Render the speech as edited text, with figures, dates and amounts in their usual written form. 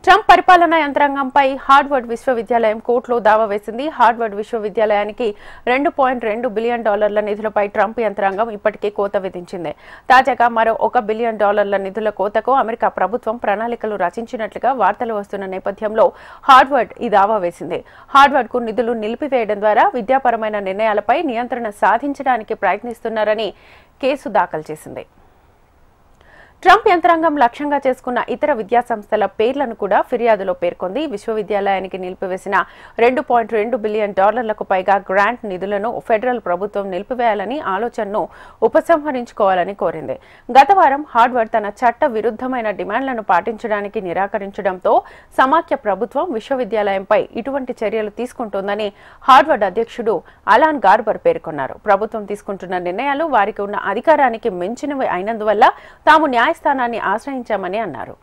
Trump పరిపాలనా యంత్రాంగంపై Harvard విశ్వవిద్యాలయం కోర్టులో దావా వేసింది. హార్వర్డ్ విశ్వవిద్యాలయానికి $2.2 బిలియన్ నిధులపై ట్రంప్ యంత్రాంగం ఇప్పటికే కోత విధించింది. తాజాగా మరో $1 బిలియన్ నిధుల కోతకు అమెరికా ప్రభుత్వం ప్రణాళికలు రచించినట్లుగా వార్తలు వస్తున్న నేపథ్యంలో హార్వర్డ్ ఈ దావా వేసింది. హార్వర్డ్కు నిధులు నిలిపివేయడం ద్వారా విద్యాపరమైన నిర్ణయాలపై నియంత్రణ సాధించడానికి ప్రయత్నిస్తున్నారని కేసు దాఖలు చేసింది. ట్రంప్ యంత్రాంగం లక్ష్యంగా చేసుకున్న ఇతర విద్యాసంస్థల పేర్లను కూడా ఫిర్యాదులో పేర్కొంది. విశ్వవిద్యాలయానికి నిలిపివేసిన $2.2 బిలియన్ పైగా గ్రాంట్ నిధులను ఫెడరల్ ప్రభుత్వం నిలిపివేయాలని ఆలోచనను ఉపసంహరించుకోవాలని కోరింది. గత వారం హార్వర్డ్ తన చట్ట విరుద్ధమైన డిమాండ్లను పాటించడానికి నిరాకరించడంతో సమాఖ్య ప్రభుత్వం విశ్వవిద్యాలయంపై ఇటువంటి చర్యలు తీసుకుంటోందని హార్వర్డ్ అధ్యక్షుడు అలాన్ గార్బర్ పేర్కొన్నారు. ప్రభుత్వం తీసుకుంటున్న నిర్ణయాలు వారికి ఉన్న అధికారానికి మించినవి అయినందువల్ల తాము న్యాయస్థానాన్ని ఆశ్రయించామని అన్నారు.